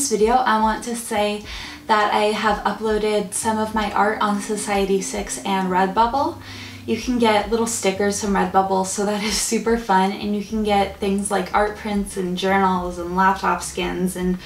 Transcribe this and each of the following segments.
this video, I want to say that I have uploaded some of my art on Society6 and RedBubble. You can get little stickers from RedBubble, so that is super fun, and you can get things like art prints and journals and laptop skins and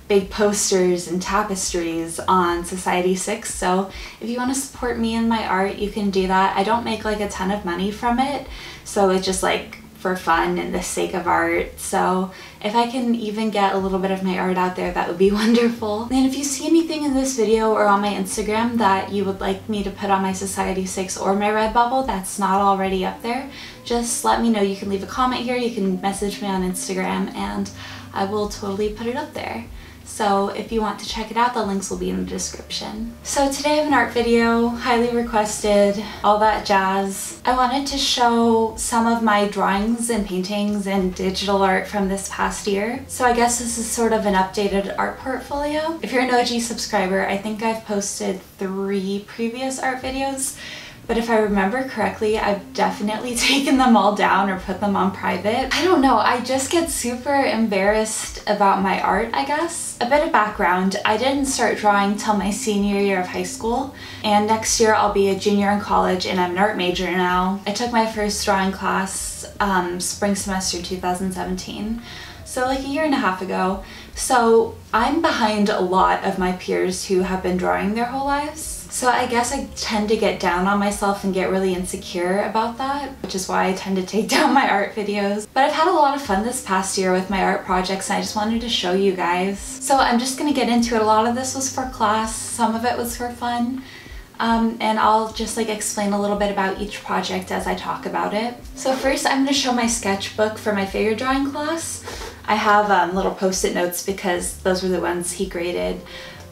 big posters and tapestries on Society6. So if you want to support me and my art, you can do that. I don't make like a ton of money from it, so it's just like for fun and the sake of art. So if I can even get a little bit of my art out there, that would be wonderful. And if you see anything in this video or on my Instagram that you would like me to put on my Society6 or my RedBubble that's not already up there, just let me know. You can leave a comment here, you can message me on Instagram, and I will totally put it up there. So if you want to check it out, the links will be in the description. So today I have an art video, highly requested, all that jazz. I wanted to show some of my drawings and paintings and digital art from this past year. So I guess this is sort of an updated art portfolio. If you're an OG subscriber, I think I've posted 3 previous art videos. But if I remember correctly, I've definitely taken them all down or put them on private. I don't know, I just get super embarrassed about my art, I guess. A bit of background, I didn't start drawing till my senior year of high school, and next year I'll be a junior in college and I'm an art major now. I took my first drawing class spring semester 2017. So like a year and a half ago. So I'm behind a lot of my peers who have been drawing their whole lives. So I guess I tend to get down on myself and get really insecure about that, which is why I tend to take down my art videos. But I've had a lot of fun this past year with my art projects, and I just wanted to show you guys. So I'm just gonna get into it. A lot of this was for class, some of it was for fun. And I'll just like explain a little bit about each project as I talk about it. So first I'm going to show my sketchbook for my figure drawing class. I have little post-it notes because those were the ones he graded.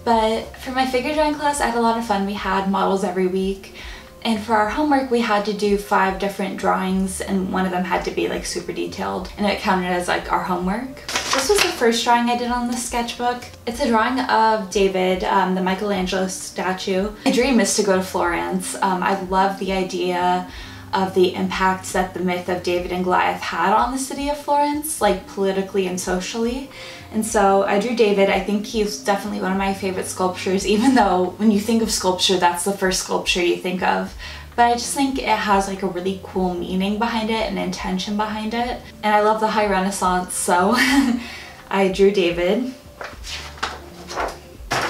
But for my figure drawing class, I had a lot of fun. We had models every week. And for our homework, we had to do 5 different drawings, and one of them had to be like super detailed, and it counted as like our homework. This was the first drawing I did on the sketchbook. It's a drawing of David, the Michelangelo statue. My dream is to go to Florence. I love the idea of the impact that the myth of David and Goliath had on the city of Florence, like politically and socially. And so I drew David. I think he's definitely one of my favorite sculptures, even though when you think of sculpture, that's the first sculpture you think of. But I just think it has like a really cool meaning behind it and intention behind it. And I love the high Renaissance, so I drew David.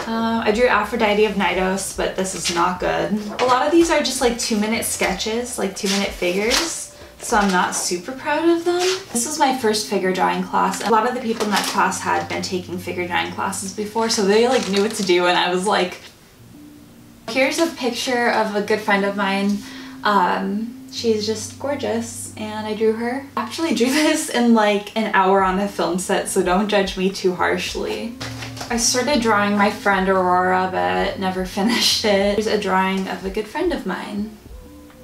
I drew Aphrodite of Knidos, but this is not good. A lot of these are just like 2-minute sketches, like 2-minute figures, so I'm not super proud of them. This was my first figure drawing class. A lot of the people in that class had been taking figure drawing classes before, so they like knew what to do, and I was like... Here's a picture of a good friend of mine. She's just gorgeous, and I drew her. I actually drew this in like an hour on the film set, so don't judge me too harshly. I started drawing my friend Aurora, but never finished it. Here's a drawing of a good friend of mine.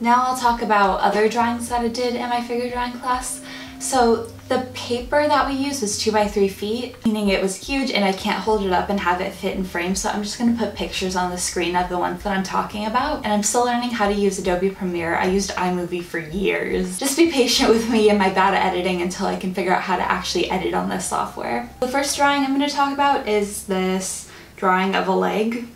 Now I'll talk about other drawings that I did in my figure drawing class. So the paper that we used was 2 by 3 feet, meaning it was huge and I can't hold it up and have it fit in frame, so I'm just going to put pictures on the screen of the ones that I'm talking about. And I'm still learning how to use Adobe Premiere. I used iMovie for years. Just be patient with me and my bad at editing until I can figure out how to actually edit on this software. The first drawing I'm going to talk about is this drawing of a leg.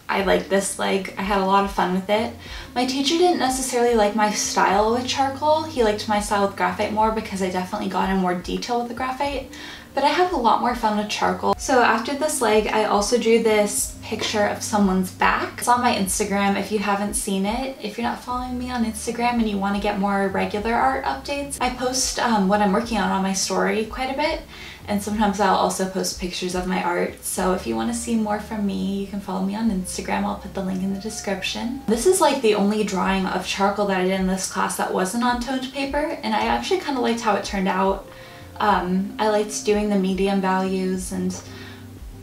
I like this leg. I had a lot of fun with it. My teacher didn't necessarily like my style with charcoal. He liked my style with graphite more because I definitely got in more detail with the graphite, but I have a lot more fun with charcoal. So after this leg, I also drew this picture of someone's back. It's on my Instagram if you haven't seen it. If you're not following me on Instagram and you want to get more regular art updates, I post what I'm working on my story quite a bit. And sometimes I'll also post pictures of my art. So if you want to see more from me, you can follow me on Instagram. I'll put the link in the description. This is like the only drawing of charcoal that I did in this class that wasn't on toned paper, and I actually kind of liked how it turned out. I liked doing the medium values, and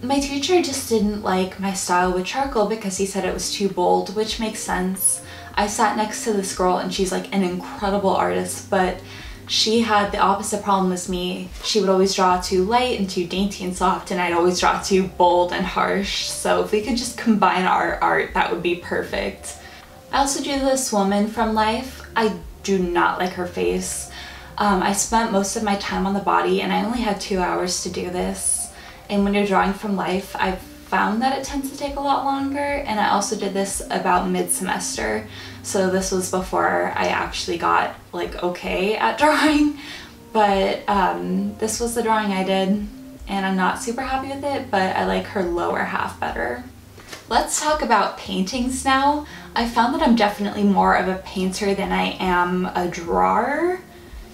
my teacher just didn't like my style with charcoal because he said it was too bold, which makes sense. I sat next to this girl and she's like an incredible artist, but she had the opposite problem as me. She would always draw too light and too dainty and soft, and I'd always draw too bold and harsh. So if we could just combine our art, that would be perfect. I also drew this woman from life. I do not like her face. I spent most of my time on the body, and I only had 2 hours to do this. And when you're drawing from life, I've found that it tends to take a lot longer. And I also did this about mid-semester. So this was before I actually got like okay at drawing. But this was the drawing I did, and I'm not super happy with it, but I like her lower half better. Let's talk about paintings now. I found that I'm definitely more of a painter than I am a drawer,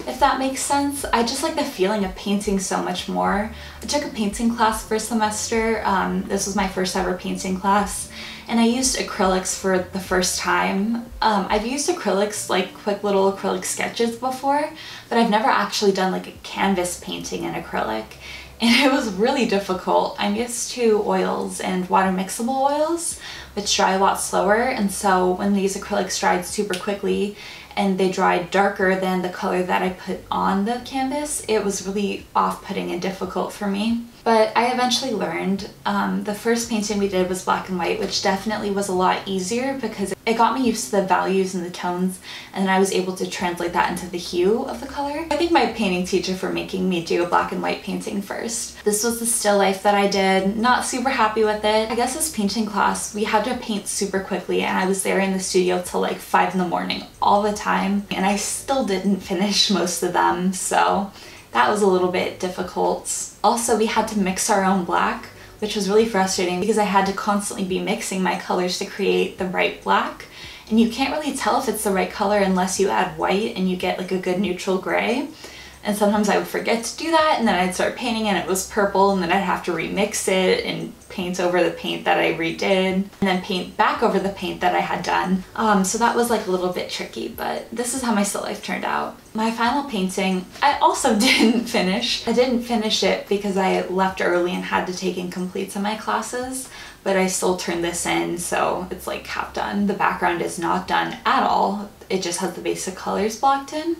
if that makes sense. I just like the feeling of painting so much more. I took a painting class first semester. This was my first ever painting class, and I used acrylics for the first time. I've used acrylics, like quick little acrylic sketches before, but I've never actually done like a canvas painting in acrylic. And it was really difficult. I'm used to oils and water mixable oils, which dry a lot slower. And so when these acrylics dried super quickly and they dried darker than the color that I put on the canvas, it was really off-putting and difficult for me. But I eventually learned. The first painting we did was black and white, which definitely was a lot easier because it got me used to the values and the tones, and then I was able to translate that into the hue of the color. I thank my painting teacher for making me do a black and white painting first. This was the still life that I did. Not super happy with it. I guess this painting class, we had to paint super quickly, and I was there in the studio till like 5 in the morning all the time, and I still didn't finish most of them, so that was a little bit difficult. Also, we had to mix our own black, which was really frustrating because I had to constantly be mixing my colors to create the right black. And you can't really tell if it's the right color unless you add white and you get like a good neutral gray. And sometimes I would forget to do that, and then I'd start painting and it was purple, and then I'd have to remix it and paint over the paint that I redid, and then paint back over the paint that I had done. So that was like a little bit tricky, but this is how my still life turned out. My final painting, I also didn't finish. I didn't finish it because I left early and had to take incompletes in my classes, but I still turned this in, so it's like half done. The background is not done at all. It just has the basic colors blocked in.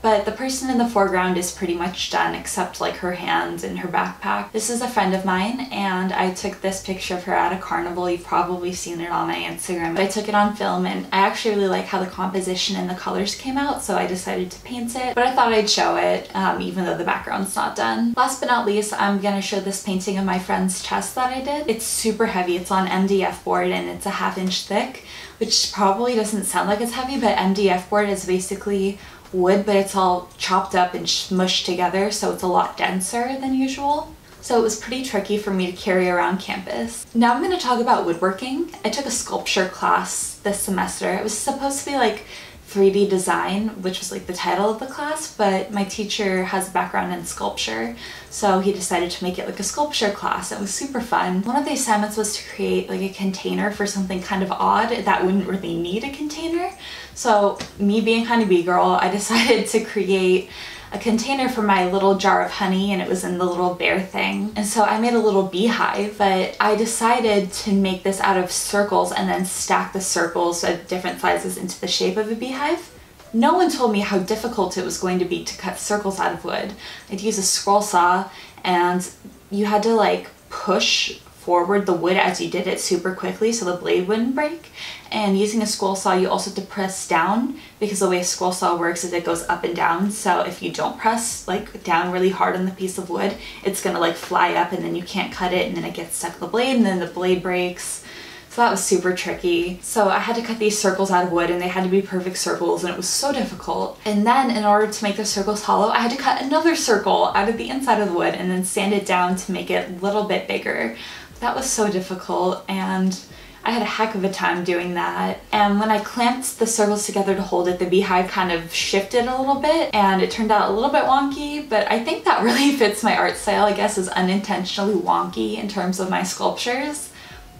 But the person in the foreground is pretty much done except like her hands and her backpack. This is a friend of mine, and I took this picture of her at a carnival. You've probably seen it on my Instagram. I took it on film, and I actually really like how the composition and the colors came out, so I decided to paint it. But I thought I'd show it, even though the background's not done. Last but not least, I'm gonna show this painting of my friend's chest that I did. It's super heavy. It's on MDF board, and it's a 1/2 inch thick, which probably doesn't sound like it's heavy, but MDF board is basically wood, but it's all chopped up and smushed together, so it's a lot denser than usual. So it was pretty tricky for me to carry around campus. Now I'm going to talk about woodworking. I took a sculpture class this semester. It was supposed to be like 3D design, which was like the title of the class, but my teacher has a background in sculpture, so he decided to make it like a sculpture class. It was super fun. One of the assignments was to create like a container for something kind of odd that wouldn't really need a container. So me being honeybee girl, I decided to create a container for my little jar of honey, and it was in the little bear thing. And so I made a little beehive, but I decided to make this out of circles and then stack the circles of different sizes into the shape of a beehive. No one told me how difficult it was going to be to cut circles out of wood. I'd use a scroll saw, and you had to like push forward the wood as you did it super quickly so the blade wouldn't break. And using a scroll saw, you also have to press down, because the way a scroll saw works is it goes up and down. So if you don't press like down really hard on the piece of wood, it's gonna like fly up, and then you can't cut it, and then it gets stuck in the blade, and then the blade breaks. So that was super tricky. So I had to cut these circles out of wood, and they had to be perfect circles, and it was so difficult. And then in order to make the circles hollow, I had to cut another circle out of the inside of the wood and then sand it down to make it a little bit bigger. That was so difficult, and I had a heck of a time doing that. And when I clamped the circles together to hold it, the beehive kind of shifted a little bit, and it turned out a little bit wonky, but I think that really fits my art style. I guess is unintentionally wonky in terms of my sculptures.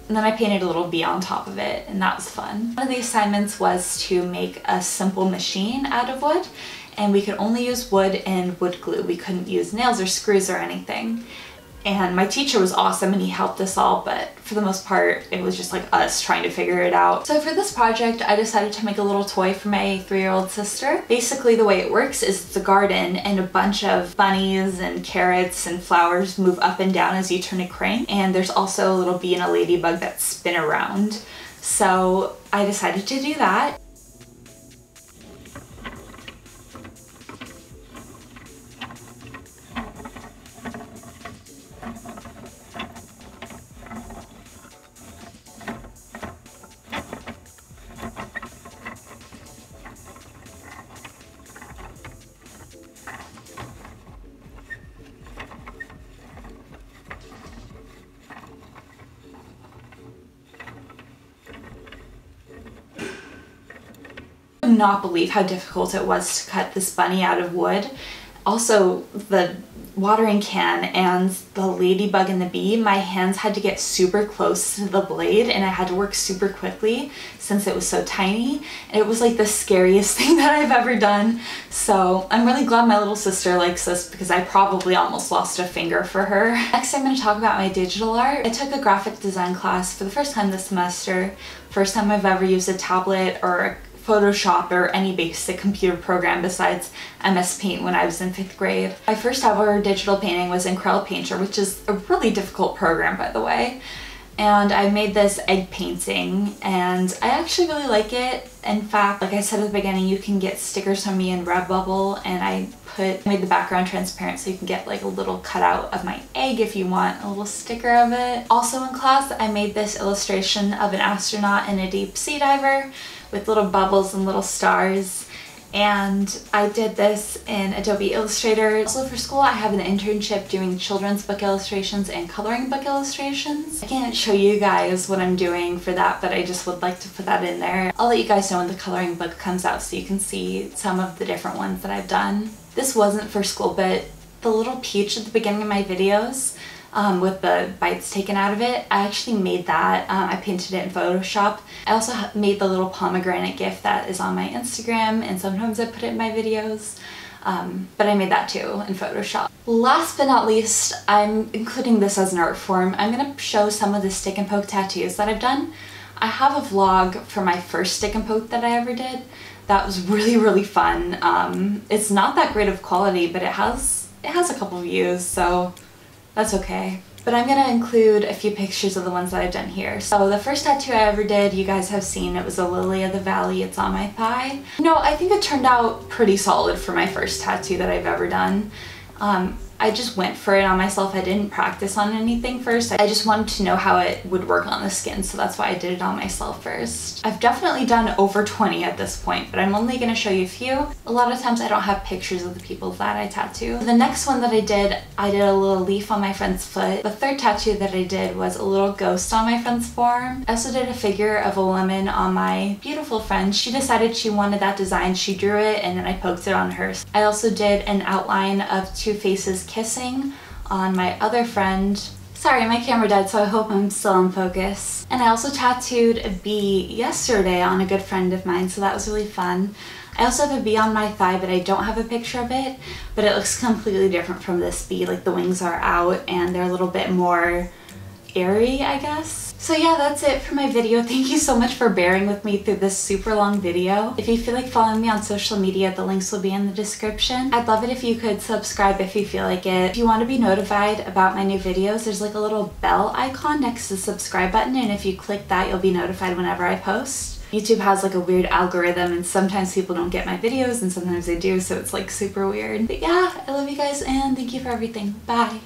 And then I painted a little bee on top of it, and that was fun. One of the assignments was to make a simple machine out of wood, and we could only use wood and wood glue. We couldn't use nails or screws or anything. And my teacher was awesome, and he helped us all, but for the most part it was just like us trying to figure it out. So for this project I decided to make a little toy for my 3-year-old sister. Basically the way it works is it's a garden, and a bunch of bunnies and carrots and flowers move up and down as you turn a crank, and there's also a little bee and a ladybug that spin around. So I decided to do that. could not believe how difficult it was to cut this bunny out of wood. Also, the watering can and the ladybug and the bee, my hands had to get super close to the blade and I had to work super quickly since it was so tiny. And it was like the scariest thing that I've ever done. So I'm really glad my little sister likes this because I probably almost lost a finger for her. Next, I'm going to talk about my digital art. I took a graphic design class for the first time this semester. First time I've ever used a tablet or a Photoshop or any basic computer program besides MS Paint when I was in 5th grade. My first ever digital painting was in Corel Painter, which is a really difficult program, by the way. And I made this egg painting and I actually really like it. In fact, like I said at the beginning, you can get stickers from me in RedBubble, and I made the background transparent so you can get like a little cutout of my egg if you want a little sticker of it. Also in class, I made this illustration of an astronaut and a deep sea diver with little bubbles and little stars. And I did this in Adobe Illustrator. Also for school, I have an internship doing children's book illustrations and coloring book illustrations. I can't show you guys what I'm doing for that, but I just would like to put that in there. I'll let you guys know when the coloring book comes out so you can see some of the different ones that I've done. This wasn't for school, but the little peach at the beginning of my videos, with the bites taken out of it, I actually made that. I painted it in Photoshop. I also made the little pomegranate gift that is on my Instagram, and sometimes I put it in my videos, but I made that too in Photoshop. Last but not least, I'm including this as an art form. I'm going to show some of the stick and poke tattoos that I've done. I have a vlog for my first stick and poke that I ever did. That was really fun. It's not that great of quality, but it has a couple views, so that's okay. But I'm gonna include a few pictures of the ones that I've done here. So the first tattoo I ever did, you guys have seen, it was a lily of the valley. It's on my thigh. You know, I think it turned out pretty solid for my first tattoo that I've ever done. I just went for it on myself. I didn't practice on anything first. I just wanted to know how it would work on the skin, so that's why I did it on myself first. I've definitely done over 20 at this point, but I'm only going to show you a few. A lot of times I don't have pictures of the people that I tattoo. The next one that I did a little leaf on my friend's foot. The third tattoo that I did was a little ghost on my friend's forearm. I also did a figure of a woman on my beautiful friend. She decided she wanted that design. She drew it and then I poked it on hers. I also did an outline of two faces kissing on my other friend. Sorry, my camera died, so I hope I'm still in focus. And I also tattooed a bee yesterday on a good friend of mine, so that was really fun. I also have a bee on my thigh, but I don't have a picture of it, but it looks completely different from this bee. Like the wings are out and they're a little bit more airy, I guess. So yeah, that's it for my video. Thank you so much for bearing with me through this super long video. If you feel like following me on social media, the links will be in the description. I'd love it if you could subscribe if you feel like it. If you want to be notified about my new videos, there's like a little bell icon next to the subscribe button, and if you click that, you'll be notified whenever I post. YouTube has like a weird algorithm, and sometimes people don't get my videos and sometimes they do, so it's like super weird. But yeah, I love you guys and thank you for everything. Bye!